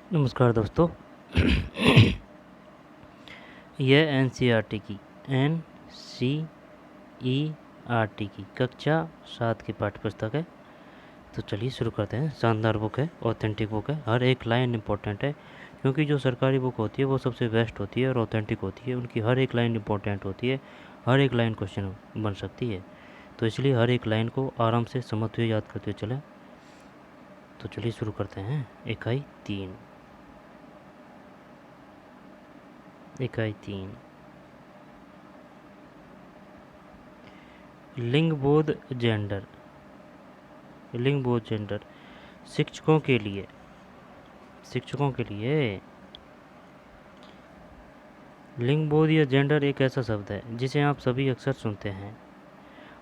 नमस्कार दोस्तों। यह N C E R T की कक्षा 7 की पाठ्य पुस्तक है। तो चलिए शुरू करते हैं। शानदार बुक है, ऑथेंटिक बुक है, हर एक लाइन इम्पोर्टेंट है, क्योंकि जो सरकारी बुक होती है वो सबसे बेस्ट होती है और ऑथेंटिक होती है। उनकी हर एक लाइन इम्पोर्टेंट होती है, हर एक लाइन क्वेश्चन बन सकती है। तो इसलिए हर एक लाइन को आराम से समझते हुए याद करते हुए चलें। तो चलिए शुरू करते हैं। इकाई 3 लिंगबोध जेंडर शिक्षकों के लिए लिंगबोध या जेंडर एक ऐसा शब्द है जिसे आप सभी अक्सर सुनते हैं।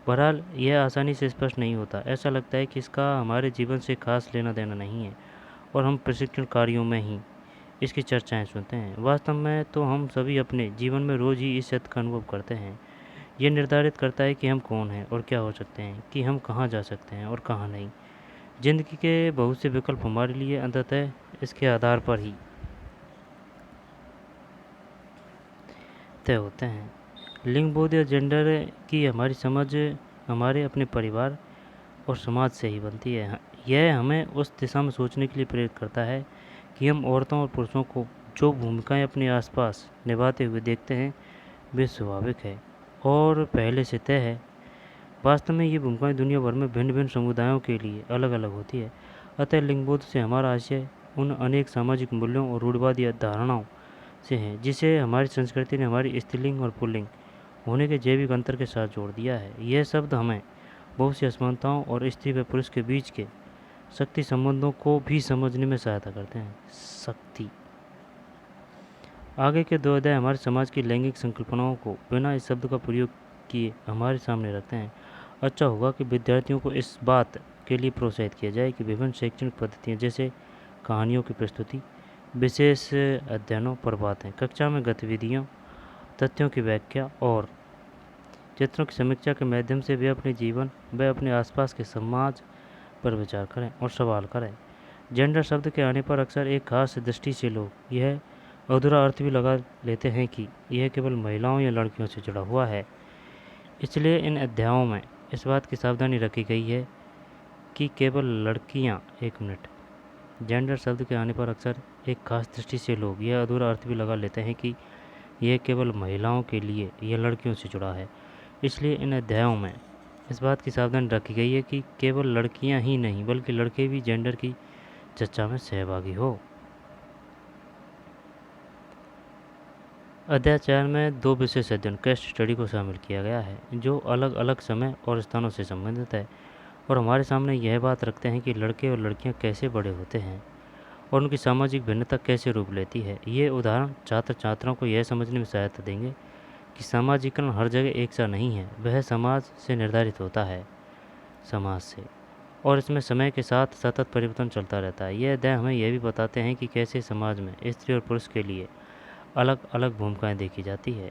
बहरहाल यह आसानी से स्पष्ट नहीं होता। ऐसा लगता है कि इसका हमारे जीवन से खास लेना देना नहीं है और हम प्रशिक्षण कार्यों में ही इसकी चर्चाएं सुनते हैं। वास्तव में तो हम सभी अपने जीवन में रोज़ ही इस सत्य का अनुभव करते हैं। यह निर्धारित करता है कि हम कौन हैं और क्या हो सकते हैं, कि हम कहाँ जा सकते हैं और कहाँ नहीं। जिंदगी के बहुत से विकल्प हमारे लिए अंततः इसके आधार पर ही तय होते हैं। लिंगबोध या जेंडर की हमारी समझ हमारे अपने परिवार और समाज से ही बनती है। यह हमें उस दिशा में सोचने के लिए प्रेरित करता है कि हम औरतों और पुरुषों को जो भूमिकाएं अपने आसपास निभाते हुए देखते हैं वे स्वाभाविक है और पहले से तय है। वास्तव में ये भूमिकाएं दुनिया भर में भिन्न भिन्न समुदायों के लिए अलग अलग होती है। अतः लिंगबोध से हमारा आशय उन अनेक सामाजिक मूल्यों और रूढ़वादी धारणाओं से है जिसे हमारी संस्कृति ने हमारी स्त्रीलिंग और पुल्लिंग होने के जैविक अंतर के साथ जोड़ दिया है। यह शब्द हमें बहुत सी असमानताओं और स्त्री व पुरुष के बीच के शक्ति संबंधों को भी समझने में सहायता करते हैं। शक्ति आगे के 2 अध्याय हमारे समाज की लैंगिक संकल्पनाओं को बिना इस शब्द का प्रयोग किए हमारे सामने रखते हैं। अच्छा होगा कि विद्यार्थियों को इस बात के लिए प्रोत्साहित किया जाए कि विभिन्न शैक्षणिक पद्धतियाँ जैसे कहानियों की प्रस्तुति, विशेष अध्ययनों पर बातें, कक्षा में गतिविधियों, तथ्यों की व्याख्या और चित्रों की समीक्षा के माध्यम से वे अपने जीवन व अपने आसपास के समाज पर विचार करें और सवाल करें। जेंडर शब्द के आने पर अक्सर एक खास दृष्टि से लोग यह अधूरा अर्थ भी लगा लेते हैं कि यह केवल महिलाओं या लड़कियों से जुड़ा हुआ है। इसलिए इन अध्यायों में इस बात की सावधानी रखी गई है कि केवल लड़कियां जेंडर शब्द के आने पर अक्सर एक खास दृष्टि से लोग यह अधूरा अर्थ भी लगा लेते हैं कि यह केवल महिलाओं के लिए या लड़कियों से जुड़ा है। इसलिए इन अध्यायों में इस बात की सावधानी रखी गई है कि केवल लड़कियां ही नहीं बल्कि लड़के भी जेंडर की चर्चा में सहभागी हो। अध्याय 4 में 2 विशेष अध्ययन केस स्टडी को शामिल किया गया है जो अलग अलग समय और स्थानों से संबंधित है और हमारे सामने यह बात रखते हैं कि लड़के और लड़कियां कैसे बड़े होते हैं और उनकी सामाजिक भिन्नता कैसे रूप लेती है। ये उदाहरण छात्र छात्राओं को यह समझने में सहायता देंगे कि सामाजिकरण हर जगह एक सा नहीं है, वह समाज से निर्धारित होता है और इसमें समय के साथ सतत परिवर्तन चलता रहता है। यह अध्याय हमें यह भी बताते हैं कि कैसे समाज में स्त्री और पुरुष के लिए अलग अलग भूमिकाएं देखी जाती है,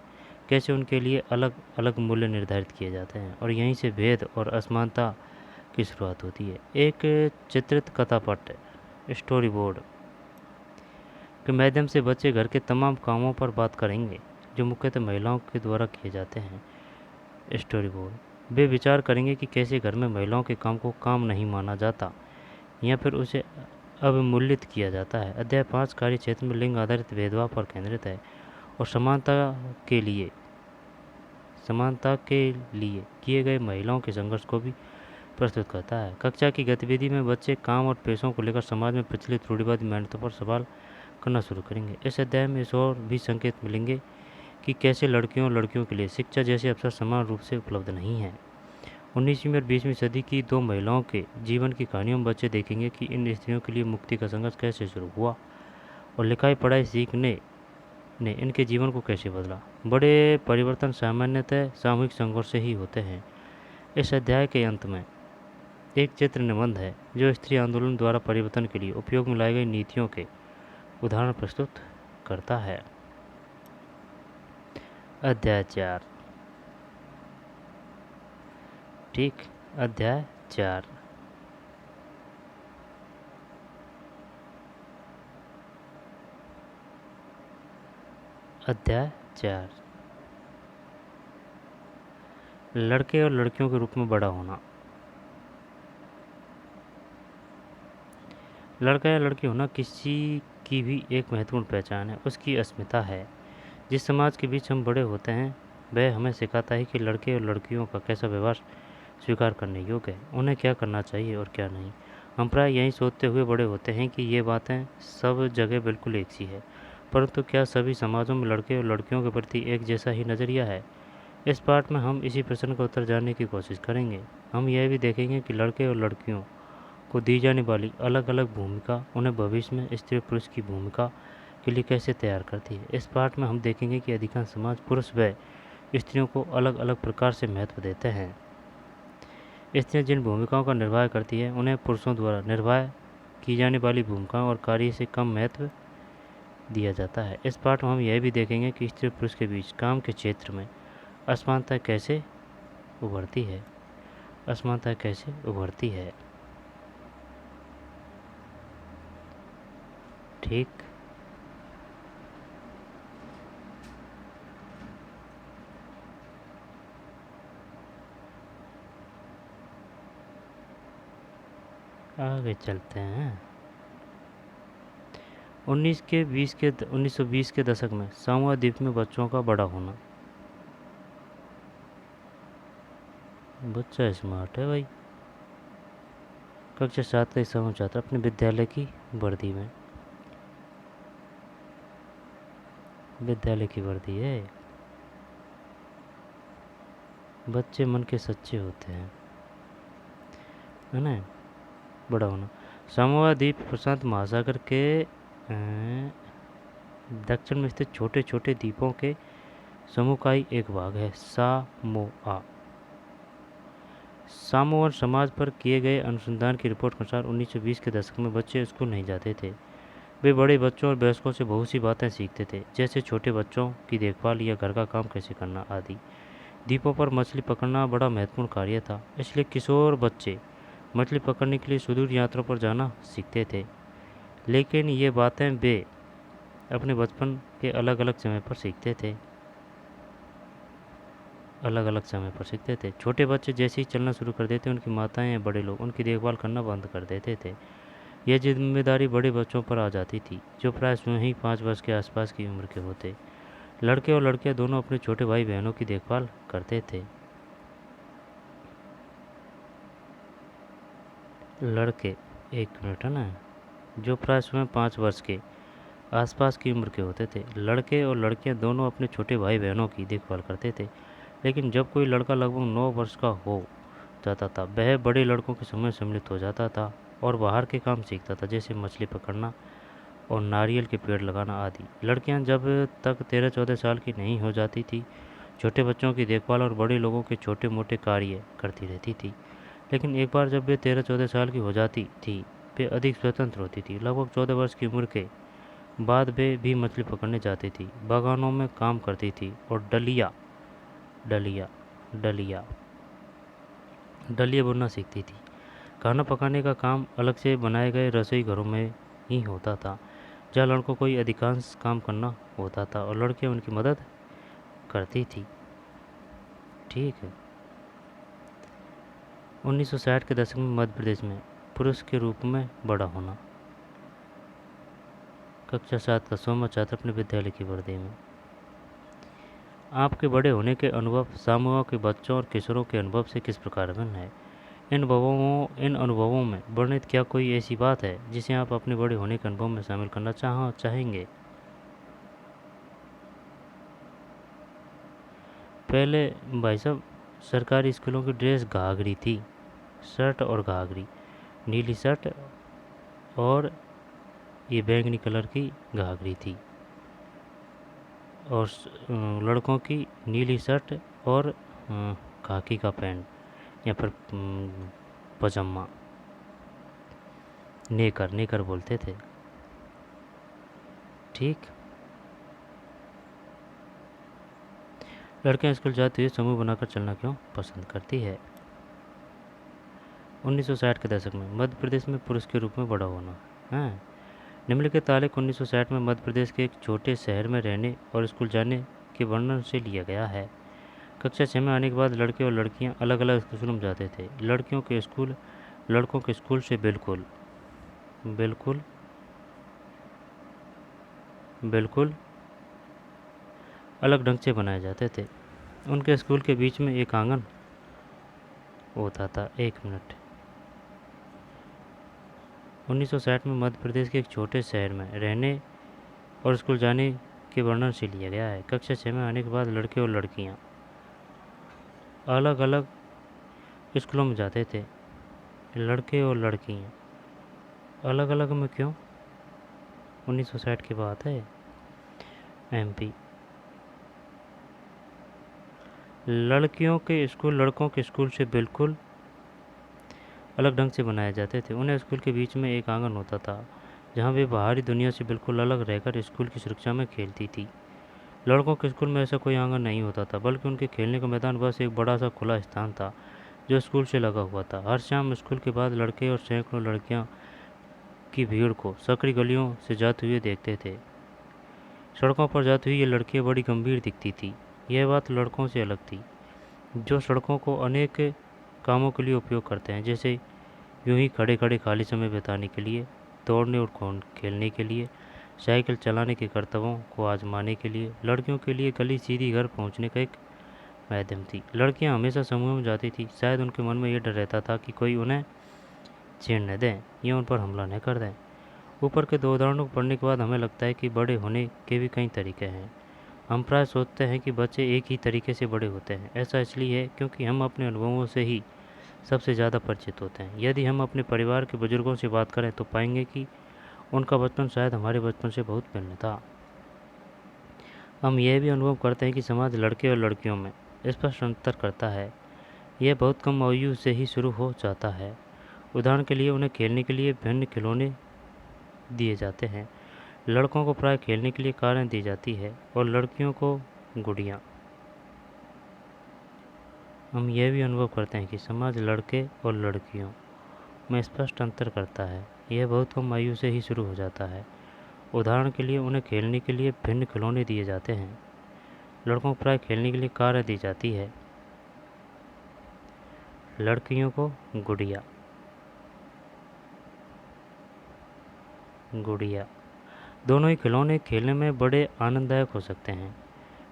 कैसे उनके लिए अलग अलग मूल्य निर्धारित किए जाते हैं और यहीं से भेद और असमानता की शुरुआत होती है। एक चित्रित कथापट स्टोरी बोर्ड के माध्यम से बच्चे घर के तमाम कामों पर बात करेंगे जो मुख्यतः महिलाओं के द्वारा किए जाते हैं। स्टोरी बोर्ड वे विचार करेंगे कि कैसे घर में महिलाओं के काम को काम नहीं माना जाता या फिर उसे अवमूल्यित किया जाता है। अध्याय 5 कार्य क्षेत्र में लिंग आधारित भेदभाव पर केंद्रित है और समानता के लिए किए गए महिलाओं के संघर्ष को भी प्रस्तुत करता है। कक्षा की गतिविधि में बच्चे काम और पेशों को लेकर समाज में प्रचलित रूढ़िवादी मान्यताओं पर सवाल करना शुरू करेंगे। इस अध्याय में इस और भी संकेत मिलेंगे कि कैसे लड़कियों और लड़कियों के लिए शिक्षा जैसे अवसर समान रूप से उपलब्ध नहीं हैं। 19वीं और 20वीं सदी की 2 महिलाओं के जीवन की कहानियों में बच्चे देखेंगे कि इन स्त्रियों के लिए मुक्ति का संघर्ष कैसे शुरू हुआ और लिखाई पढ़ाई सीखने ने इनके जीवन को कैसे बदला। बड़े परिवर्तन सामान्यतः सामूहिक संघर्ष से ही होते हैं। इस अध्याय के अंत में एक चित्र निबंध है जो स्त्री आंदोलन द्वारा परिवर्तन के लिए उपयोग में लाई गई नीतियों के उदाहरण प्रस्तुत करता है। अध्याय 4 अध्याय 4 अध्याय 4 लड़के और लड़कियों के रूप में बड़ा होना। लड़का या लड़की होना किसी की भी एक महत्वपूर्ण पहचान है, उसकी अस्मिता है। जिस समाज के बीच हम बड़े होते हैं वह हमें सिखाता है कि लड़के और लड़कियों का कैसा व्यवहार स्वीकार करने योग्य है, उन्हें क्या करना चाहिए और क्या नहीं। हम प्राय यही सोचते हुए बड़े होते हैं कि ये बातें सब जगह बिल्कुल एक सी है, परंतु क्या सभी समाजों में लड़के और लड़कियों के प्रति एक जैसा ही नज़रिया है? इस पाठ में हम इसी प्रश्न का उत्तर जानने की कोशिश करेंगे। हम यह भी देखेंगे कि लड़के और लड़कियों को दी जाने वाली अलग अलग भूमिका उन्हें भविष्य में स्त्री पुरुष की भूमिका के लिए कैसे तैयार करती है। इस पाठ में हम देखेंगे कि अधिकांश समाज पुरुष व स्त्रियों को अलग अलग प्रकार से महत्व देते हैं। स्त्रियां जिन भूमिकाओं का निर्वाह करती है उन्हें पुरुषों द्वारा निर्वाह की जाने वाली भूमिकाओं और कार्य से कम महत्व दिया जाता है। इस पाठ में हम यह भी देखेंगे कि स्त्री पुरुष के बीच काम के क्षेत्र में असमानता कैसे उभरती है। असमानता कैसे उभरती है। ठीक। आगे चलते हैं। 1920 के दशक में सामोआ द्वीप में बच्चों का बड़ा होना। बच्चा स्मार्ट है भाई। कक्षा 7 का सामोआ छात्र अपने विद्यालय की वर्दी में। विद्यालय की वर्दी है। बच्चे मन के सच्चे होते हैं, है ना। बड़ा होना। सामोआ द्वीप प्रशांत महासागर के दक्षिण में स्थित छोटे छोटे द्वीपों के समूह का ही एक भाग है। सामोआ। सामोअन समाज पर किए गए अनुसंधान की रिपोर्ट के अनुसार 1920 के दशक में बच्चे स्कूल नहीं जाते थे। वे बड़े बच्चों और वयस्कों से बहुत सी बातें सीखते थे, जैसे छोटे बच्चों की देखभाल या घर का काम कैसे करना आदि। द्वीपों पर मछली पकड़ना बड़ा महत्वपूर्ण कार्य था, इसलिए किशोर बच्चे मछली पकड़ने के लिए सुदूर यात्रा पर जाना सीखते थे। लेकिन ये बातें वे अपने बचपन के अलग अलग समय पर सीखते थे। छोटे बच्चे जैसे ही चलना शुरू कर देते, उनकी माताएं या बड़े लोग उनकी देखभाल करना बंद कर देते थे। यह जिम्मेदारी बड़े बच्चों पर आ जाती थी, जो प्राय स्वयं ही 5 वर्ष के आसपास की उम्र के होते। लड़के और लड़कियां दोनों अपने छोटे भाई बहनों की देखभाल करते थे। लड़के, एक मिनट, है ना, जो प्राय स्वयं 5 वर्ष के आसपास की उम्र के होते थे। लड़के और लड़कियां दोनों अपने छोटे भाई बहनों की देखभाल करते थे। लेकिन जब कोई लड़का लगभग 9 वर्ष का हो जाता था, वह बड़े लड़कों के समय सम्मिलित हो जाता था और बाहर के काम सीखता था, जैसे मछली पकड़ना और नारियल के पेड़ लगाना आदि। लड़कियां जब तक 13-14 साल की नहीं हो जाती थी, छोटे बच्चों की देखभाल और बड़े लोगों के छोटे मोटे कार्य करती रहती थी। लेकिन एक बार जब वे 13-14 साल की हो जाती थी, वे अधिक स्वतंत्र होती थी। लगभग 14 वर्ष की उम्र के बाद वे भी मछली पकड़ने जाती थी, बागानों में काम करती थी और डलिया डलिया डलिया डलिया बुनना सीखती थी। खाना पकाने का काम अलग से बनाए गए रसोई घरों में ही होता था, जहाँ लड़कों को ही अधिकांश काम करना होता था और लड़कियां उनकी मदद करती थी। ठीक है। 1960 के दशक में मध्य प्रदेश में पुरुष के रूप में बड़ा होना। कक्षा 7 का सोमा छात्र अपने विद्यालय की वर्दी में। आपके बड़े होने के अनुभव सामूहिक के बच्चों और किशोरों के अनुभव से किस प्रकार भिन्न है? इन अनुभवों में वर्णित क्या कोई ऐसी बात है जिसे आप अपने बड़े होने के अनुभव में शामिल करना चाहेंगे? पहले भाई साहब, सरकारी स्कूलों की ड्रेस घाघरी थी, शर्ट और घाघरी, नीली शर्ट और ये बैंगनी कलर की घाघरी थी, और लड़कों की नीली शर्ट और खाकी का पैंट या फिर पजामा, नेकर बोलते थे। ठीक। लड़कियां स्कूल जाती हुई समूह बनाकर चलना क्यों पसंद करती है? 1960 के दशक में मध्य प्रदेश में पुरुष के रूप में बड़ा होना है। निम्नलिखित आलेख 1960 में मध्य प्रदेश के एक छोटे शहर में रहने और स्कूल जाने के वर्णन से लिया गया है। कक्षा 6 में आने के बाद लड़के और लड़कियां अलग अलग स्कूलों में जाते थे। लड़कियों के स्कूल लड़कों के स्कूल से बिल्कुल बिल्कुल बिल्कुल अलग ढंग से बनाए जाते थे। उनके स्कूल के बीच में एक आंगन होता था। 1 मिनट। 1960 में मध्य प्रदेश के एक छोटे शहर में रहने और स्कूल जाने के वर्णन से लिया गया है। कक्षा 6 में आने के बाद लड़के और लड़कियां अलग अलग स्कूलों में जाते थे। लड़के और लड़कियां अलग अलग में क्यों? 1960 की बात है। MP। लड़कियों के स्कूल लड़कों के स्कूल से बिल्कुल अलग ढंग से बनाए जाते थे। उन्हें स्कूल के बीच में एक आंगन होता था जहां वे बाहरी दुनिया से बिल्कुल अलग रहकर स्कूल की सुरक्षा में खेलती थी। लड़कों के स्कूल में ऐसा कोई आंगन नहीं होता था, बल्कि उनके खेलने का मैदान बस एक बड़ा सा खुला स्थान था जो स्कूल से लगा हुआ था। हर शाम स्कूल के बाद लड़के और सैकड़ों लड़कियां की भीड़ को सकरी गलियों से जाते हुए देखते थे। सड़कों पर जाती हुई ये लड़कियां बड़ी गंभीर दिखती थी। यह बात लड़कों से अलग थी, जो सड़कों को अनेक कामों के लिए उपयोग करते हैं, जैसे यूं ही खड़े खड़े खाली समय बिताने के लिए, दौड़ने और खेलने के लिए, साइकिल चलाने के कर्तव्यों को आजमाने के लिए। लड़कियों के लिए गली सीधी घर पहुंचने का एक माध्यम थी। लड़कियां हमेशा समूह में जाती थी। शायद उनके मन में यह डर रहता था कि कोई उन्हें छेड़ न दें या उन पर हमला न कर दें। ऊपर के 2 उदाहरणों को पढ़ने के बाद हमें लगता है कि बड़े होने के भी कई तरीके हैं। हम प्राय सोचते हैं कि बच्चे एक ही तरीके से बड़े होते हैं। ऐसा इसलिए है क्योंकि हम अपने अनुभवों से ही सबसे ज़्यादा परिचित होते हैं। यदि हम अपने परिवार के बुजुर्गों से बात करें तो पाएंगे कि उनका बचपन शायद हमारे बचपन से बहुत भिन्न था। हम यह भी अनुभव करते हैं कि समाज लड़के और लड़कियों में स्पष्ट अंतर करता है। यह बहुत कम आयु से ही शुरू हो जाता है। उदाहरण के लिए उन्हें खेलने के लिए भिन्न खिलौने दिए जाते हैं। लड़कों को प्राय खेलने के लिए कारें दी जाती है और लड़कियों को गुड़ियाँ। हम यह भी अनुभव करते हैं कि समाज लड़के और लड़कियों में स्पष्ट अंतर करता है। यह बहुत कम आयु से ही शुरू हो जाता है। उदाहरण के लिए उन्हें खेलने के लिए भिन्न खिलौने दिए जाते हैं। लड़कों को प्राय खेलने के लिए कारें दी जाती है, लड़कियों को गुड़िया। दोनों ही खिलौने खेलने में बड़े आनंददायक हो सकते हैं।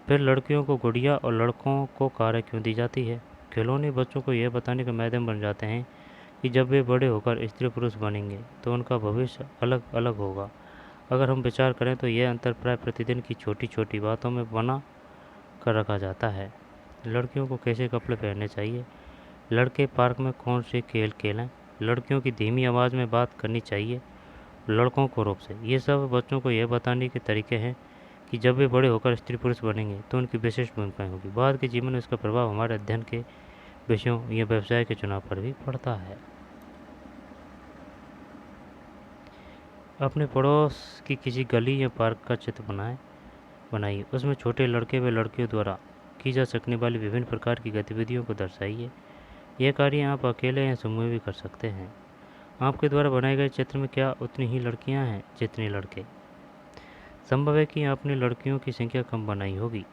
फिर लड़कियों को गुड़िया और लड़कों को कारें क्यों दी जाती है? खिलौने बच्चों को यह बताने का माध्यम बन जाते हैं कि जब वे बड़े होकर स्त्री पुरुष बनेंगे तो उनका भविष्य अलग अलग होगा। अगर हम विचार करें तो यह अंतर प्राय प्रतिदिन की छोटी छोटी बातों में बना कर रखा जाता है। लड़कियों को कैसे कपड़े पहनने चाहिए, लड़के पार्क में कौन से खेल खेलें, लड़कियों की धीमी आवाज़ में बात करनी चाहिए, लड़कों को रूप से। ये सब बच्चों को यह बताने के तरीके हैं कि जब वे बड़े होकर स्त्री पुरुष बनेंगे तो उनकी विशेष भूमिकाएं होगी। बाद के जीवन में इसका प्रभाव हमारे अध्ययन के विषयों या व्यवसाय के चुनाव पर भी पड़ता है। अपने पड़ोस की किसी गली या पार्क का चित्र बनाइए। उसमें छोटे लड़के व लड़कियों द्वारा की जा सकने वाली विभिन्न प्रकार की गतिविधियों को दर्शाइए। यह कार्य आप अकेले या समूह में भी कर सकते हैं। आपके द्वारा बनाए गए चित्र में क्या उतनी ही लड़कियां हैं जितने लड़के? संभव है कि आपने लड़कियों की संख्या कम बनाई होगी।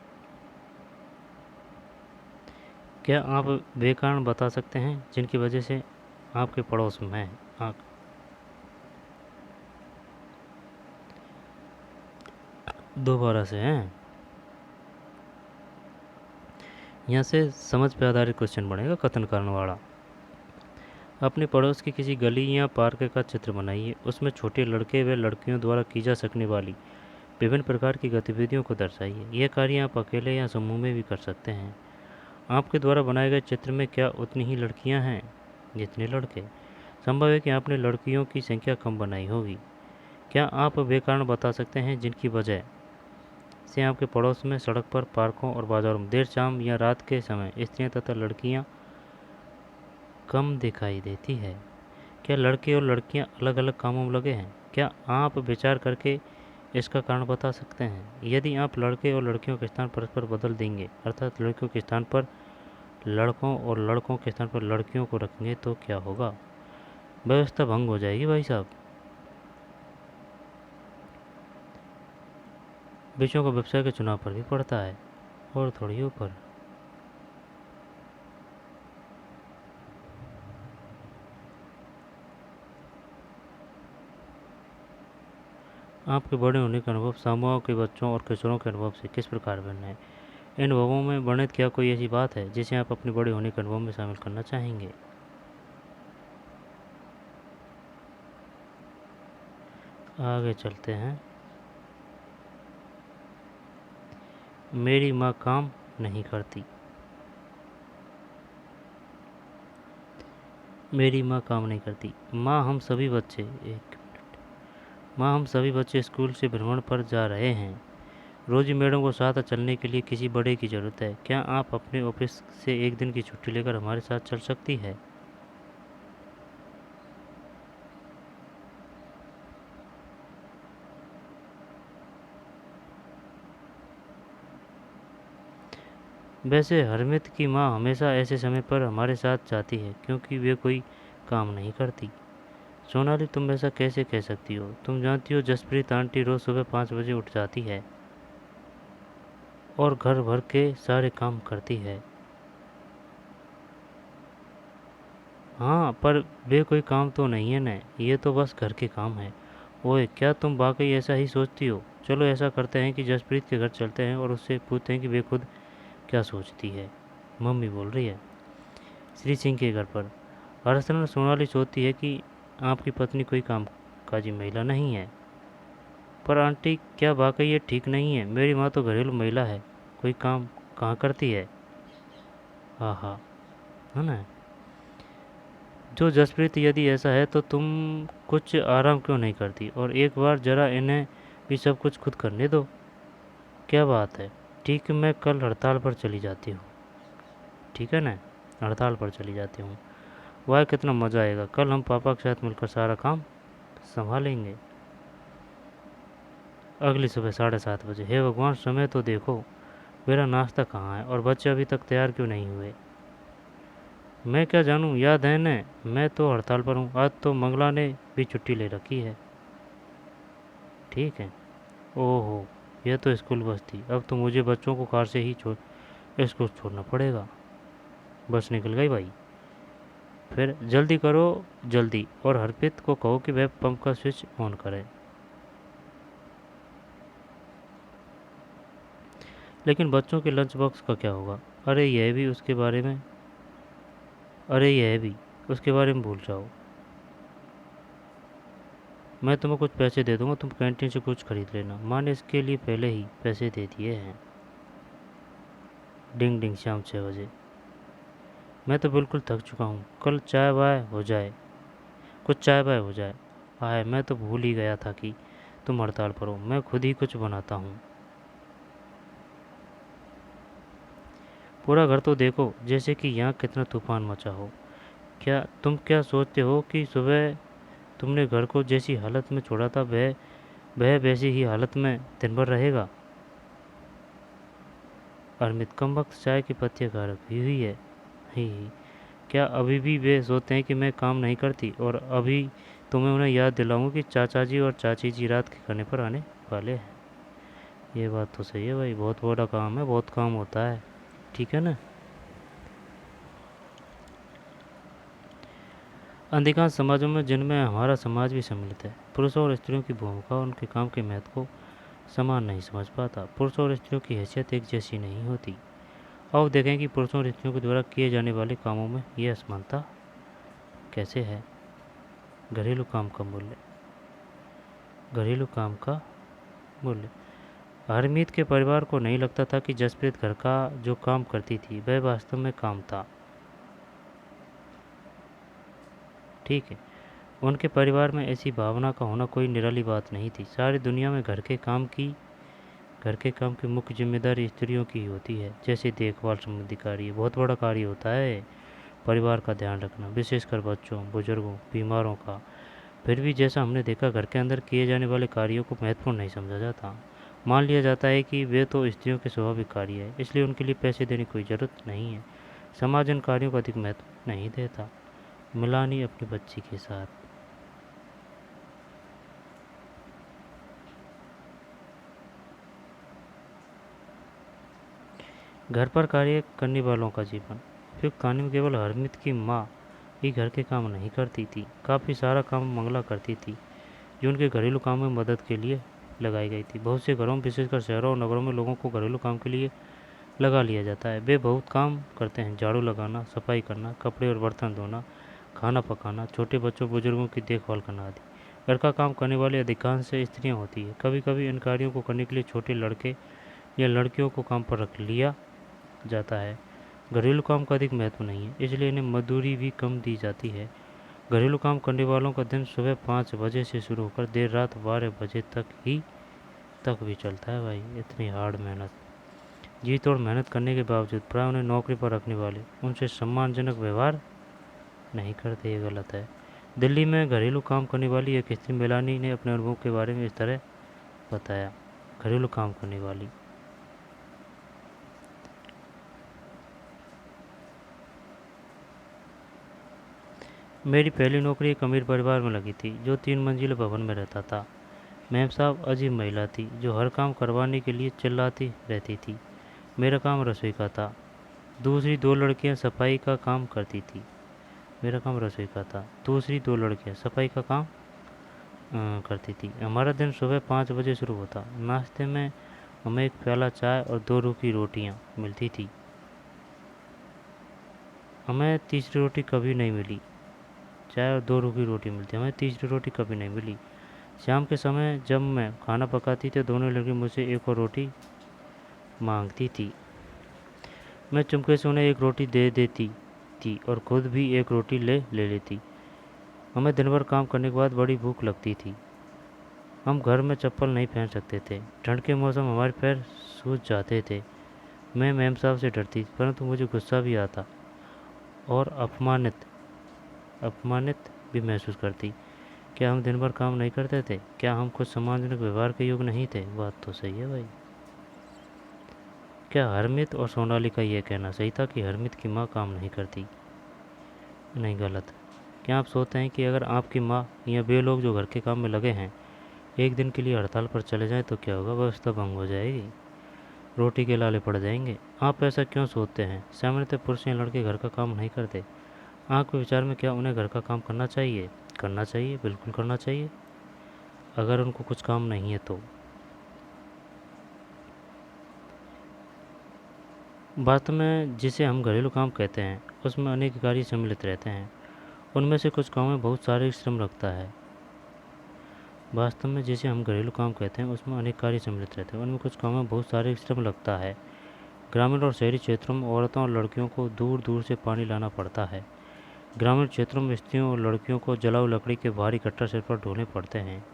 क्या आप वे कारण बता सकते हैं जिनकी वजह से आपके पड़ोस में दोबारा से हैं? यहाँ से समझ पे आधारित क्वेश्चन बनेगा, कथन कारण वाला। अपने पड़ोस की किसी गली या पार्क का चित्र बनाइए। उसमें छोटे लड़के व लड़कियों द्वारा की जा सकने वाली विभिन्न प्रकार की गतिविधियों को दर्शाइए। यह कार्य आप अकेले या समूह में भी कर सकते हैं। आपके द्वारा बनाए गए चित्र में क्या उतनी ही लड़कियां हैं जितने लड़के? संभव है कि आपने लड़कियों की संख्या कम बनाई होगी। क्या आप वे कारण बता सकते हैं जिनकी वजह से आपके पड़ोस में सड़क पर, पार्कों और बाजारों में देर शाम या रात के समय स्त्रियां तथा लड़कियां कम दिखाई देती है? क्या लड़के और लड़कियां अलग अलग कामों में लगे हैं? क्या आप विचार करके इसका कारण बता सकते हैं? यदि आप लड़के और लड़कियों के स्थान परस्पर बदल देंगे, अर्थात लड़कियों के स्थान पर लड़कों और लड़कों के स्थान पर लड़कियों को रखेंगे तो क्या होगा? व्यवस्था भंग हो जाएगी भाई साहब। विषयों का व्यवसाय के चुनाव पर भी पड़ता है। और थोड़ी ऊपर, आपके बड़े होने का अनुभव समूह के बच्चों और किशोरों के अनुभव से किस प्रकार भिन्न है? इन अनुभवों में वर्णित क्या कोई ऐसी बात है जिसे आप अपने बड़े होने के अनुभव में शामिल करना चाहेंगे? आगे चलते हैं। मेरी माँ काम नहीं करती। मेरी माँ काम नहीं करती। माँ हम सभी बच्चे एक माँ हम सभी बच्चे स्कूल से भ्रमण पर जा रहे हैं। रोजी मैडम को साथ चलने के लिए किसी बड़े की ज़रूरत है। क्या आप अपने ऑफिस से एक दिन की छुट्टी लेकर हमारे साथ चल सकती है? वैसे हरमित की माँ हमेशा ऐसे समय पर हमारे साथ जाती है क्योंकि वे कोई काम नहीं करती। सोनाली, तुम ऐसा कैसे कह सकती हो? तुम जानती हो जसप्रीत आंटी रोज़ सुबह 5 बजे उठ जाती है और घर भर के सारे काम करती है। हाँ, पर वे कोई काम तो नहीं है न, ये तो बस घर के काम है। ओए, क्या तुम वाकई ऐसा ही सोचती हो? चलो ऐसा करते हैं कि जसप्रीत के घर चलते हैं और उससे पूछते हैं कि वे खुद क्या सोचती है। मम्मी बोल रही है। श्री सिंह के घर पर हर्षन सोनाली सोचती है कि आपकी पत्नी कोई कामकाजी महिला नहीं है। पर आंटी, क्या वाकई ये ठीक नहीं है? मेरी माँ तो घरेलू महिला है, कोई काम कहाँ करती है। हाँ हाँ, है ना। जो जसप्रीत, यदि ऐसा है तो तुम कुछ आराम क्यों नहीं करती और एक बार ज़रा इन्हें भी सब कुछ खुद करने दो। क्या बात है? ठीक, मैं कल हड़ताल पर चली जाती हूँ। ठीक है ना, हड़ताल पर चली जाती हूँ। वाह, कितना मज़ा आएगा। कल हम पापा के साथ मिलकर सारा काम संभालेंगे। अगली सुबह 7:30 बजे। हे भगवान, समय तो देखो, मेरा नाश्ता कहाँ है और बच्चे अभी तक तैयार क्यों नहीं हुए? मैं क्या जानूँ, याद है न, मैं तो हड़ताल पर हूँ। आज तो मंगला ने भी छुट्टी ले रखी है। ठीक है। ओहो, यह तो स्कूल बस थी। अब तो मुझे बच्चों को कार से ही स्कूल छोड़ना पड़ेगा। बस निकल गई भाई। फिर जल्दी करो, जल्दी, और हरप्रीत को कहो कि वह पंप का स्विच ऑन करे। लेकिन बच्चों के लंच बॉक्स का क्या होगा? अरे यह भी उसके बारे में अरे यह भी उसके बारे में भूल जाओ। मैं तुम्हें कुछ पैसे दे दूंगा, तुम कैंटीन से कुछ खरीद लेना। माँ ने इसके लिए पहले ही पैसे दे दिए हैं। डिंग डिंग, शाम 6 बजे। मैं तो बिल्कुल थक चुका हूँ। कल चाय वाय हो जाए, कुछ चाय वाय हो जाए। हाय, मैं तो भूल ही गया था कि तुम हड़ताल पर हो। मैं खुद ही कुछ बनाता हूँ। पूरा घर तो देखो जैसे कि यहाँ कितना तूफान मचा हो। क्या सोचते हो कि सुबह तुमने घर को जैसी हालत में छोड़ा था, वह वैसी ही हालत में दिन भर रहेगा? अरमित, कम वक्त चाय की पत्तियाँ कहाँ रखी हुई है? ही, क्या अभी भी वे सोचते हैं कि मैं काम नहीं करती? और अभी तो मैं उन्हें याद दिलाऊंगी कि चाचा जी और चाची जी रात के खाने पर आने वाले हैं। ये बात तो सही है भाई, बहुत बड़ा काम है, बहुत काम होता है। ठीक है ना। अधिकांश समाजों में, जिनमें हमारा समाज भी सम्मिलित है, पुरुषों और स्त्रियों की भूमिका और उनके काम के महत्व को समान नहीं समझ पाता। पुरुषों और स्त्रियों की हैसियत एक जैसी नहीं होती। अब देखें कि पुरुषों और स्त्रियों के द्वारा किए जाने वाले कामों में यह असमानता कैसे है। घरेलू काम का मूल्य। घरेलू काम का मूल्य। हरमीत के परिवार को नहीं लगता था कि जसप्रीत घर का जो काम करती थी वह वास्तव में काम था। ठीक है। उनके परिवार में ऐसी भावना का होना कोई निराली बात नहीं थी। सारी दुनिया में घर के काम की मुख्य जिम्मेदारी स्त्रियों की ही होती है, जैसे देखभाल संबंधी कार्य। बहुत बड़ा कार्य होता है परिवार का ध्यान रखना, विशेषकर बच्चों, बुजुर्गों, बीमारों का। फिर भी जैसा हमने देखा, घर के अंदर किए जाने वाले कार्यों को महत्वपूर्ण नहीं समझा जाता। मान लिया जाता है कि वे तो स्त्रियों के स्वाभाविक कार्य है, इसलिए उनके लिए पैसे देने की कोई ज़रूरत नहीं है। समाज इन कार्यों को अधिक महत्व नहीं देता। मिलानी अपनी बच्ची के साथ। घर पर कार्य करने वालों का जीवन। उपयुक्त कहानी में केवल हरमित की माँ ही घर के काम नहीं करती थी, काफ़ी सारा काम मंगला करती थी जो उनके घरेलू काम में मदद के लिए लगाई गई थी। बहुत से घरों में, विशेषकर शहरों और नगरों में, लोगों को घरेलू काम के लिए लगा लिया जाता है। वे बहुत काम करते हैं: झाड़ू लगाना, सफाई करना, कपड़े और बर्तन धोना, खाना पकाना, छोटे बच्चों बुजुर्गों की देखभाल करना आदि। घर का काम करने वाली अधिकांश से स्त्रियां होती है। कभी कभी इन कार्यों को करने के लिए छोटे लड़के या लड़कियों को काम पर रख लिया जाता है। घरेलू काम का अधिक महत्व नहीं है, इसलिए इन्हें मजदूरी भी कम दी जाती है। घरेलू काम करने वालों का दिन सुबह 5 बजे से शुरू होकर देर रात 12 बजे तक भी चलता है। भाई इतनी हार्ड मेहनत, जी तोड़ मेहनत करने के बावजूद प्राय उन्हें नौकरी पर रखने वाले उनसे सम्मानजनक व्यवहार नहीं करते। ये गलत है। दिल्ली में घरेलू काम करने वाली एक स्त्री मेलानी ने अपने अनुभव के बारे में इस तरह बताया। घरेलू काम करने वाली: मेरी पहली नौकरी एक अमीर परिवार में लगी थी जो 3 मंजिले भवन में रहता था। मैम साहब अजीब महिला थी जो हर काम करवाने के लिए चिल्लाती रहती थी। मेरा काम रसोई का था, दूसरी 2 लड़कियां सफाई का काम करती थी। मेरा काम रसोई का था, दूसरी 2 लड़कियां सफाई का काम करती थी। हमारा दिन सुबह 5 बजे शुरू होता। नाश्ते में हमें एक प्याला चाय और 2 रूखी रोटियां मिलती थी। हमें तीसरी रोटी कभी नहीं मिली। चाय और 2 रूखी रोटी मिलती, हमें तीसरी रोटी कभी नहीं मिली। शाम के समय जब मैं खाना पकाती थी, दोनों लड़की मुझसे एक और रोटी मांगती थी। मैं चुपके से उन्हें एक रोटी दे देती थी और खुद भी एक रोटी ले लेती। हमें दिन भर काम करने के बाद बड़ी भूख लगती थी। हम घर में चप्पल नहीं पहन सकते थे। ठंड के मौसम हमारे पैर सूज जाते थे। मैं मैम साहब से डरती थी, परंतु मुझे गुस्सा भी आता और अपमानित भी महसूस करती। क्या हम दिन भर काम नहीं करते थे? क्या हम कुछ सम्मानजनक व्यवहार के योग्य नहीं थे? बात तो सही है भाई। क्या हरमित और सोनाली का यह कहना सही था कि हरमित की माँ काम नहीं करती? नहीं, गलत। क्या आप सोचते हैं कि अगर आपकी माँ या वे लोग जो घर के काम में लगे हैं एक दिन के लिए हड़ताल पर चले जाएं तो क्या होगा? व्यवस्था भंग हो जाएगी, रोटी के लाले पड़ जाएंगे। आप ऐसा क्यों सोचते हैं? सामान्यतः पुरुष या लड़के घर का काम नहीं करते। आपके विचार में क्या उन्हें घर का काम करना चाहिए? करना चाहिए, बिल्कुल करना चाहिए, अगर उनको कुछ काम नहीं है तो। वास्तव में जिसे हम घरेलू काम कहते हैं उसमें अनेक कार्य सम्मिलित रहते हैं। उनमें से कुछ कामों में बहुत शारीरिक श्रम लगता है। वास्तव में जिसे हम घरेलू काम कहते हैं उसमें अनेक कार्य सम्मिलित रहते हैं। उनमें कुछ कामों में बहुत शारीरिक श्रम लगता है। ग्रामीण और शहरी क्षेत्रों में औरतों और लड़कियों को दूर दूर से पानी लाना पड़ता है। ग्रामीण क्षेत्रों में स्त्रियों और लड़कियों को जलाऊ लकड़ी के भारी कट्टर सिर पर ढोने पड़ते हैं।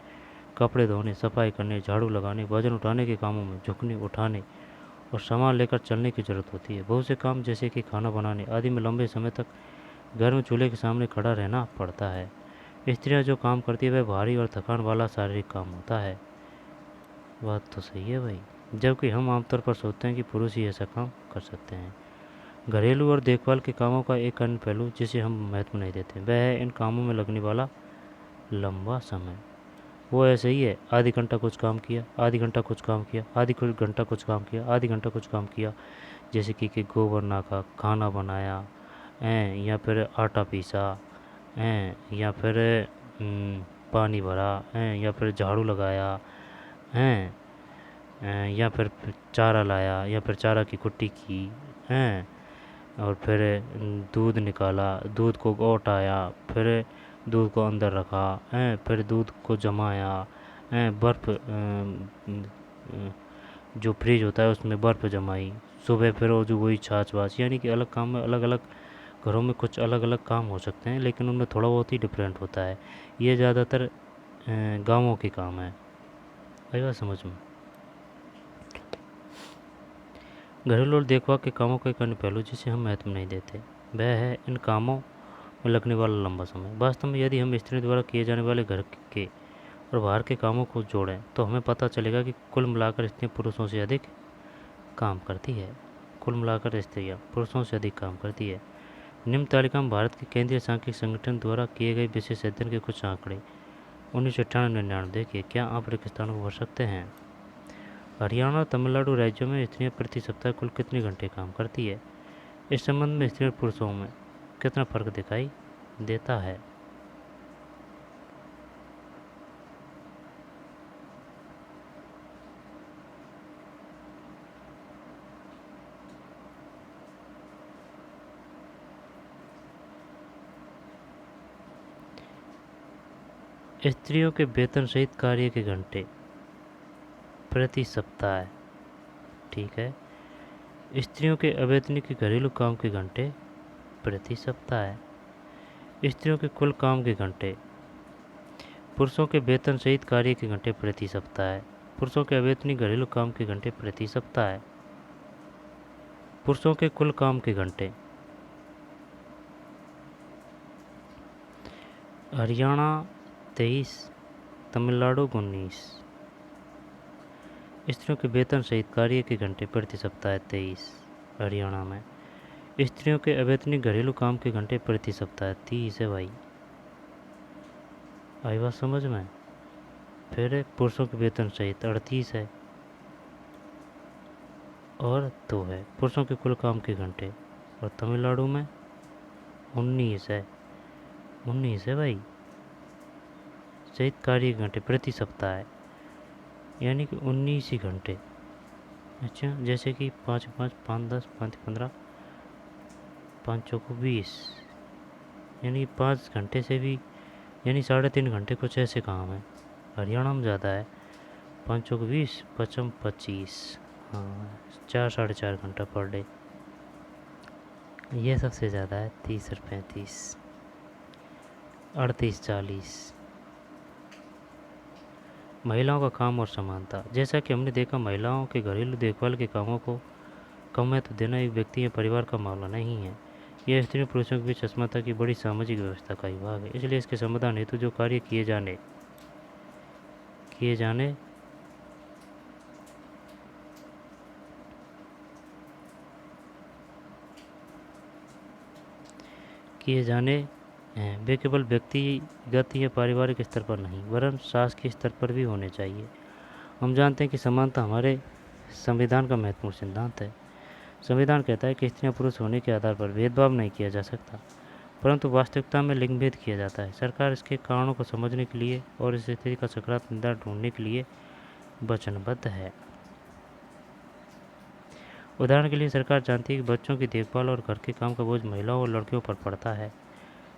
कपड़े धोने, सफाई करने, झाड़ू लगाने, वजन उठाने के कामों में झुकने, उठाने और सामान लेकर चलने की ज़रूरत होती है। बहुत से काम जैसे कि खाना बनाने आदि में लंबे समय तक घर में चूल्हे के सामने खड़ा रहना पड़ता है। स्त्रियां जो काम करती है वह भारी और थकान वाला शारीरिक काम होता है। बात तो सही है भाई, जबकि हम आमतौर पर सोचते हैं कि पुरुष ही ऐसा काम कर सकते हैं। घरेलू और देखभाल के कामों का एक अन्य पहलू जिसे हम महत्व नहीं देते वह है इन कामों में लगने वाला लंबा समय। वो ऐसे ही है, आधी घंटा कुछ काम किया, आधी घंटा कुछ काम किया, आधी कुछ घंटा कुछ काम किया, आधी घंटा कुछ काम किया। जैसे कि गोबर नाका, खाना बनाया या फिर आटा पीसा या फिर पानी भरा या फिर झाड़ू लगाया या फिर चारा लाया या फिर चारा की कुट्टी की और फिर दूध निकाला, दूध को औटाया, फिर दूध को अंदर रखा फिर दूध को जमाया बर्फ़ जो फ्रिज होता है उसमें बर्फ़ जमाई, सुबह फिर वो जो वही छाछ वाछ, यानी कि अलग काम में अलग अलग घरों में कुछ अलग अलग काम हो सकते हैं लेकिन उनमें थोड़ा बहुत ही डिफरेंट होता है। ये ज़्यादातर गाँवों के काम है। आई बात समझ में? घरेलू और देखभाल के कामों का एक अन्य पहलू जिसे हम महत्व नहीं देते वह है इन कामों में लगने वाला लंबा समय। वास्तव में यदि हम स्त्री द्वारा किए जाने वाले घर के और बाहर के कामों को जोड़ें तो हमें पता चलेगा कि कुल मिलाकर स्त्रियाँ पुरुषों से अधिक काम करती है। कुल मिलाकर स्त्रियाँ पुरुषों से अधिक काम करती है। निम्न तालिका में भारत के केंद्रीय सांख्यिकी संगठन द्वारा किए गए विशेष अध्ययन के कुछ आंकड़े 1998-99। देखिए, क्या आप रिक्त स्थानों को भर सकते हैं? हरियाणा और तमिलनाडु राज्यों में स्त्रियां प्रति सप्ताह कुल कितने घंटे काम करती है? इस संबंध में स्त्री और पुरुषों में कितना फर्क दिखाई देता है? स्त्रियों के वेतन सहित कार्य के घंटे प्रति सप्ताह, ठीक है। स्त्रियों के अवैतनिक घरेलू काम के घंटे प्रति सप्ताह, स्त्रियों के कुल काम के घंटे, पुरुषों के वेतन सहित कार्य के घंटे प्रति सप्ताह, पुरुषों के अवैतनिक घरेलू काम के घंटे प्रति सप्ताह, पुरुषों के कुल काम के घंटे। हरियाणा 23, तमिलनाडु 19। स्त्रियों के वेतन सहित कार्य के घंटे प्रति सप्ताह 23 हरियाणा में। स्त्रियों के अवैतनिक घरेलू काम के घंटे प्रति सप्ताह 30 है भाई। आई बात समझ में? फिर पुरुषों के वेतन सहित 38 है और 2 है पुरुषों के कुल काम के घंटे। और तमिलनाडु में 19 है, 19 है भाई सहित कार्य के घंटे प्रति सप्ताह है, यानी कि 19 ही घंटे। अच्छा, जैसे कि 5 5 5 10 5 15 5 चौक 20, यानी 5 घंटे से भी, यानी 3.5 घंटे कुछ ऐसे काम है। हरियाणा में ज़्यादा है, 5 चौक 20 5 25, हाँ 4 4.5 घंटा पर डे। ये सबसे ज़्यादा है 30 और 35, 38 40। महिलाओं का काम और समानता। जैसा कि हमने देखा, महिलाओं के घरेलू देखभाल के कामों को कम महत्व देना एक व्यक्ति या परिवार का मामला नहीं है। यह स्त्री पुरुषों के बीच असमानता की बड़ी सामाजिक व्यवस्था का ही भाग है। इसलिए इसके समाधान हेतु जो कार्य किए जाने हैं वे केवल व्यक्तिगत या पारिवारिक स्तर पर नहीं वरन शासकीय स्तर पर भी होने चाहिए। हम जानते हैं कि समानता हमारे संविधान का महत्वपूर्ण सिद्धांत है। संविधान कहता है कि स्त्रियां पुरुष होने के आधार पर भेदभाव नहीं किया जा सकता, परंतु वास्तविकता में लिंग भेद किया जाता है। सरकार इसके कारणों को समझने के लिए और इस स्थिति का सकारात्मक निदान ढूंढने के लिए वचनबद्ध है। उदाहरण के लिए सरकार जानती है कि बच्चों की देखभाल और घर के काम का बोझ महिलाओं और लड़कियों पर पड़ता है।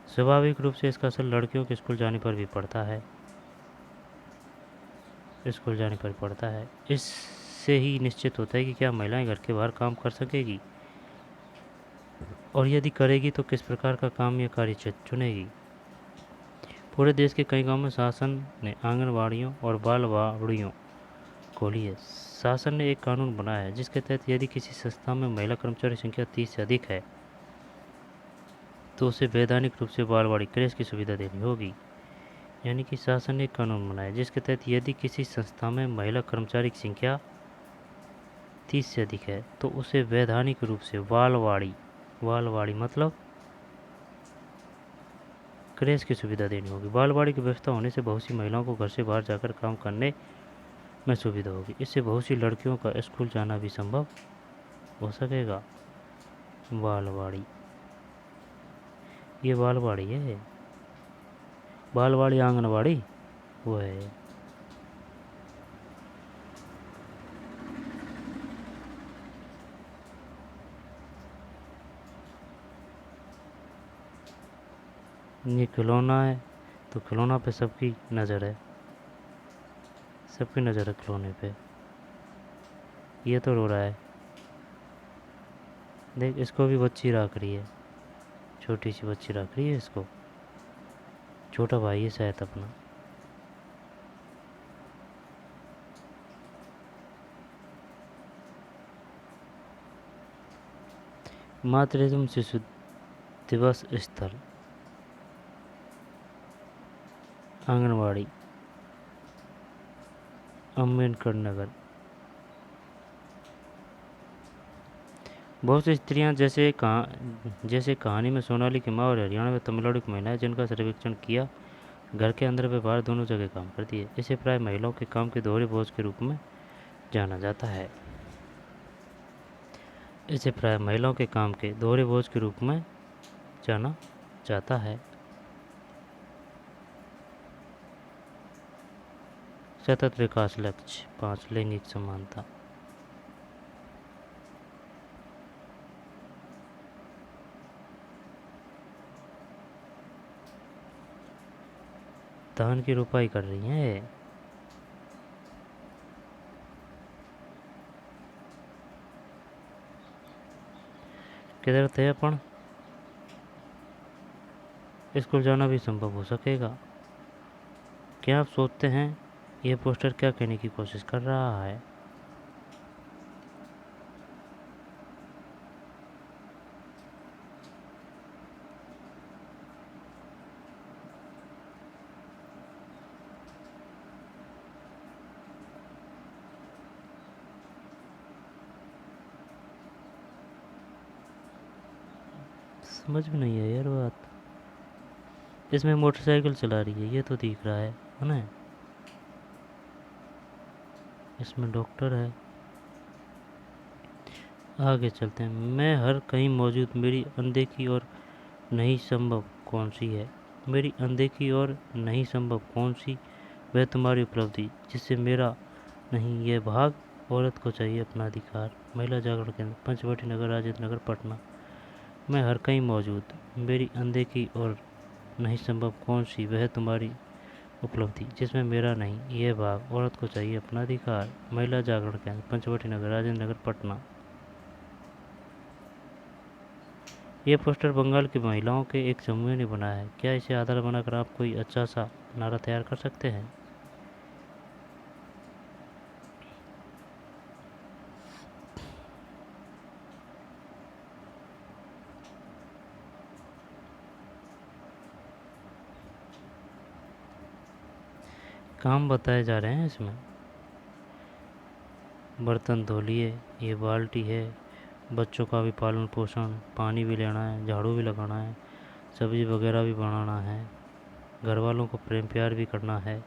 स्वाभाविक रूप से इसका असर लड़कियों के स्कूल जाने पर भी पड़ता है। इससे ही निश्चित होता है कि क्या महिलाएं घर के बाहर काम कर सकेगी, और यदि करेगी तो किस प्रकार का काम या कार्य क्षेत्र चुनेगी। पूरे देश के कई गांवों में शासन ने आंगनबाड़ियों और बालवाड़ियों खोली है। शासन ने एक कानून बनाया है जिसके तहत यदि किसी संस्था में महिला कर्मचारी संख्या 30 से अधिक है तो उसे वैधानिक रूप से बालवाड़ी क्रेश की सुविधा देनी होगी। यानी कि शासन ने एक कानून बनाया जिसके तहत यदि किसी संस्था में महिला कर्मचारी की संख्या 30 से अधिक है तो उसे वैधानिक रूप से बालवाड़ी मतलब क्रेश की सुविधा देनी होगी। बालवाड़ी की व्यवस्था होने से बहुत सी महिलाओं को घर से बाहर जाकर काम करने में सुविधा होगी। इससे बहुत सी लड़कियों का स्कूल जाना भी संभव हो सकेगा। बालवाड़ी, ये बालवाड़ी है, बालवाड़ी आंगनवाड़ी वो है। ये खिलौना है तो खिलौना पे सबकी नज़र है खिलौने पे। ये तो रो रहा है, देख इसको भी बच्ची रख रही है, छोटी सी बच्ची रख रही है इसको, छोटा भाई है शायद अपना। मातृत्व शिशु दिवस स्थल आंगनवाड़ी अम्बेडकर नगर। बहुत सी स्त्रियां जैसे कहानी में सोनाली की माँ और हरियाणा में तमिलनाडु की महिलाएं जिनका सर्वेक्षण किया, घर के अंदर व बाहर दोनों जगह काम करती है। इसे प्राय महिलाओं के काम के दोहरे बोझ के रूप में जाना जाता है। इसे प्राय महिलाओं के काम के दोहरे बोझ के रूप में जाना जाता है। सतत विकास लक्ष्य 5 लैंगिक समानता। धान की रोपाई कर रही हैं। किधर थे अपन? स्कूल जाना भी संभव हो सकेगा। क्या आप सोचते हैं यह पोस्टर क्या कहने की कोशिश कर रहा है? समझ में नहीं है यार बात। इसमें मोटरसाइकिल चला रही है, ये तो दिख रहा है ना। इसमें डॉक्टर है। आगे चलते हैं। मैं हर कहीं मौजूद मेरी अनदेखी और नहीं संभव कौन सी है? मेरी अनदेखी और नहीं संभव कौन सी? वह तुम्हारी उपलब्धि जिससे मेरा नहीं यह भाग। औरत को चाहिए अपना अधिकार। महिला जागरण केंद्र, पंचवटी नगर, राजेंद्र नगर, पटना। मैं हर कहीं मौजूद मेरी अनदेखी और नहीं संभव कौन सी? वह तुम्हारी उपलब्धि जिसमें मेरा नहीं यह भाग। औरत को चाहिए अपना अधिकार। महिला जागरण केंद्र, पंचवटी नगर, राजेंद्र नगर, पटना। यह पोस्टर बंगाल की महिलाओं के एक समूह ने बनाया है। क्या इसे आधार बनाकर आप कोई अच्छा सा नारा तैयार कर सकते हैं? काम बताए जा रहे हैं इसमें। बर्तन धो लिए, ये बाल्टी है, बच्चों का भी पालन पोषण, पानी भी लेना है, झाड़ू भी लगाना है, सब्जी वगैरह भी बनाना है, घर वालों को प्रेम प्यार भी करना है,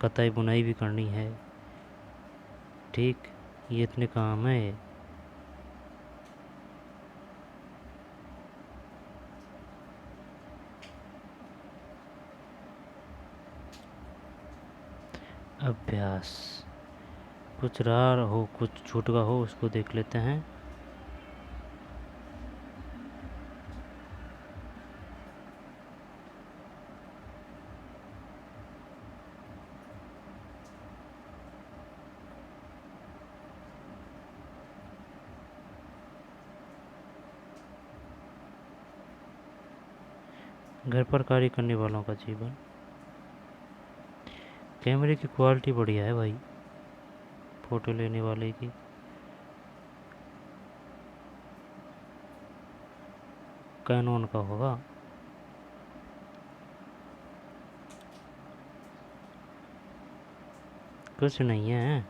कताई बुनाई भी करनी है। ठीक, ये इतने काम है ये। अभ्यास। कुछ रहा हो कुछ छूट का हो उसको देख लेते हैं। घर पर कार्य करने वालों का जीवन। कैमरे की क्वालिटी बढ़िया है भाई, फोटो लेने वाले की। कैनोन का होगा। कुछ नहीं है।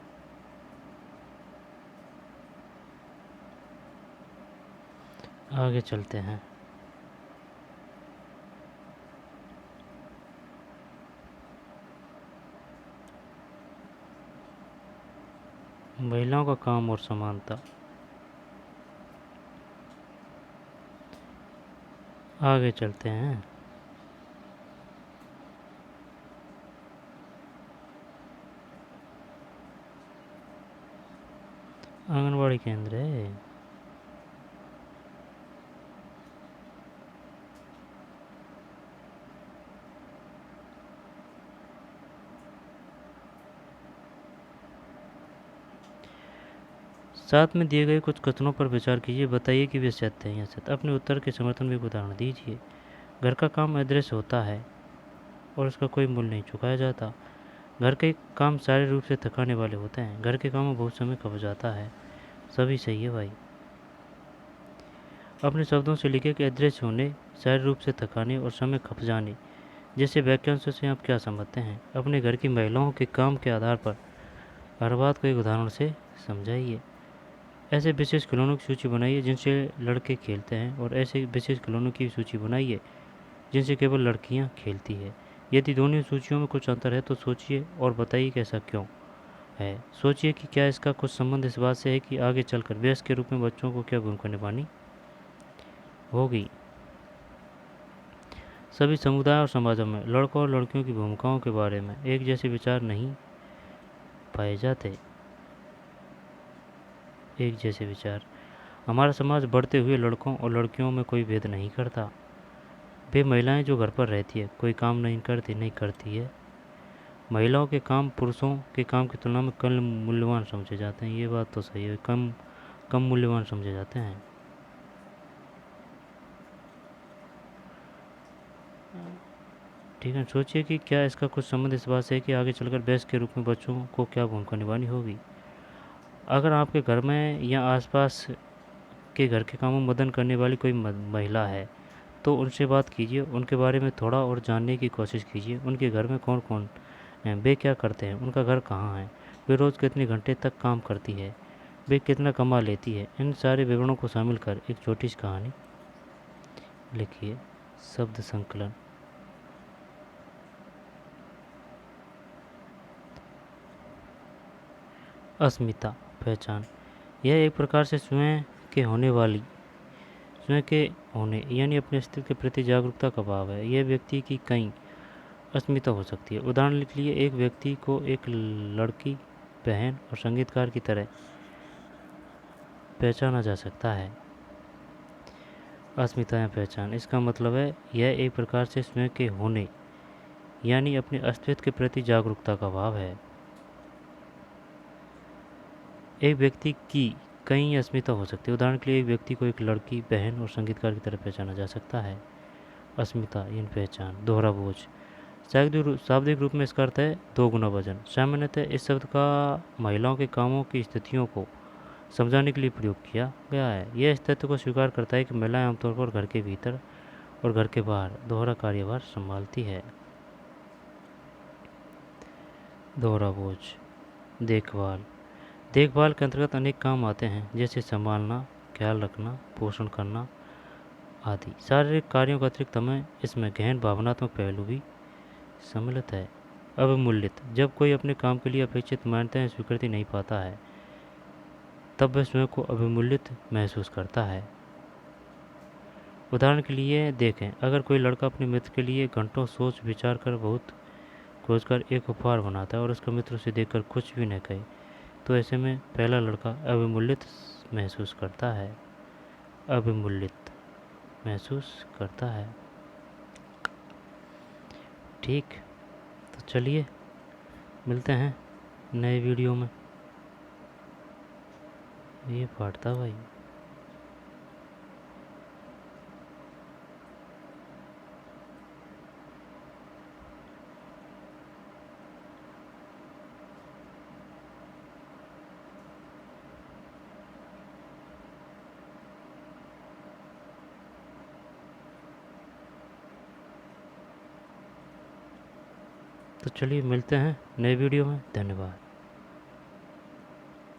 आगे चलते हैं। महिलाओं का काम और समानता। आगे चलते हैं। आंगनबाड़ी केंद्र है। साथ में दिए गए कुछ कथनों पर विचार कीजिए, बताइए कि वे सत्य हैं या सत्य। अपने उत्तर के समर्थन में एक उदाहरण दीजिए। घर का काम अदृश्य होता है और उसका कोई मूल्य नहीं चुकाया जाता। घर के काम शारीरिक रूप से थकाने वाले होते हैं। घर के काम में बहुत समय खप जाता है। सभी सही है भाई। अपने शब्दों से लिखे कि अदृश्य होने, शारीरिक रूप से थकाने और समय खप जाने जैसे वाक्यांशों से आप क्या समझते हैं? अपने घर की महिलाओं के काम के आधार पर हर बात को एक उदाहरण से समझाइए। ऐसे विशेष खिलौनों की सूची बनाइए जिनसे लड़के खेलते हैं और ऐसे विशेष खिलौनों की सूची बनाइए जिनसे केवल लड़कियां खेलती है। यदि दोनों सूचियों में कुछ अंतर है तो सोचिए और बताइए कि ऐसा क्यों। है। सोचिए कि क्या इसका कुछ संबंध इस बात से है कि आगे चलकर वयस्क के रूप में बच्चों को क्या भूमिका निभानी होगी। सभी समुदाय और समाजों में लड़कों और लड़कियों की भूमिकाओं के बारे में एक जैसे विचार नहीं पाए जाते। एक जैसे विचार। हमारा समाज बढ़ते हुए लड़कों और लड़कियों में कोई भेद नहीं करता। वे महिलाएं जो घर पर रहती है, कोई काम नहीं करती है। महिलाओं के काम पुरुषों के काम की तुलना में कम मूल्यवान समझे जाते हैं। ये बात तो सही है, कम कम मूल्यवान समझे जाते हैं। ठीक है, सोचिए कि क्या इसका कुछ संबंध इस बात से है कि आगे चलकर वयस्क के रूप में बच्चों को क्या भूमिका निभानी होगी। अगर आपके घर में या आसपास के घर के कामों में मदद करने वाली कोई महिला है तो उनसे बात कीजिए, उनके बारे में थोड़ा और जानने की कोशिश कीजिए। उनके घर में कौन कौन हैं, वे क्या करते हैं, उनका घर कहाँ है, वे रोज़ कितने घंटे तक काम करती है, वे कितना कमा लेती है। इन सारे विवरणों को शामिल कर एक छोटी सी कहानी लिखिए। शब्द संकलन। अस्मिता, पहचान। यह एक प्रकार से स्वयं के होने यानी अपने अस्तित्व के प्रति जागरूकता का भाव है। यह व्यक्ति की कई अस्मिता हो सकती है। उदाहरण के लिए एक व्यक्ति को एक लड़की, बहन और संगीतकार की तरह पहचाना जा सकता है। अस्मिता या पहचान, इसका मतलब है यह एक प्रकार से स्वयं के होने यानी अपने अस्तित्व के प्रति जागरूकता का भाव है। एक व्यक्ति की कई अस्मिता हो सकती है। उदाहरण के लिए एक व्यक्ति को एक लड़की, बहन और संगीतकार की तरह पहचाना जा सकता है। अस्मिता यानी पहचान। दोहरा बोझ। शाब्दिक रूप में इसका अर्थ है दो गुना वजन। सामान्यतः इस शब्द का महिलाओं के कामों की स्थितियों को समझाने के लिए प्रयोग किया गया है। यह इस तथ्य को स्वीकार करता है कि महिलाएं आमतौर पर घर के भीतर और घर के बाहर दोहरा कार्यभार संभालती है। दोहरा बोझ। देखभाल। देखभाल के अंतर्गत अनेक काम आते हैं, जैसे संभालना, ख्याल रखना, पोषण करना आदि। शारीरिक कार्यों के अतिरिक्त हमें इसमें गहन भावनात्मक पहलू भी सम्मिलित है। अवमूल्यित। जब कोई अपने काम के लिए अपेक्षित मान्यता या स्वीकृति नहीं पाता है तब वह स्वयं को अवमूल्यित महसूस करता है। उदाहरण के लिए देखें, अगर कोई लड़का अपने मित्र के लिए घंटों सोच विचार कर बहुत खोजकर एक उपहार बनाता है और उसका मित्र उसे देखकर कुछ भी न कहे तो ऐसे में पहला लड़का अवमूल्यित महसूस करता है। अवमूल्यित महसूस करता है। ठीक, तो चलिए मिलते हैं नए वीडियो में। ये फाड़ता भाई। तो चलिए मिलते हैं नए वीडियो में। धन्यवाद।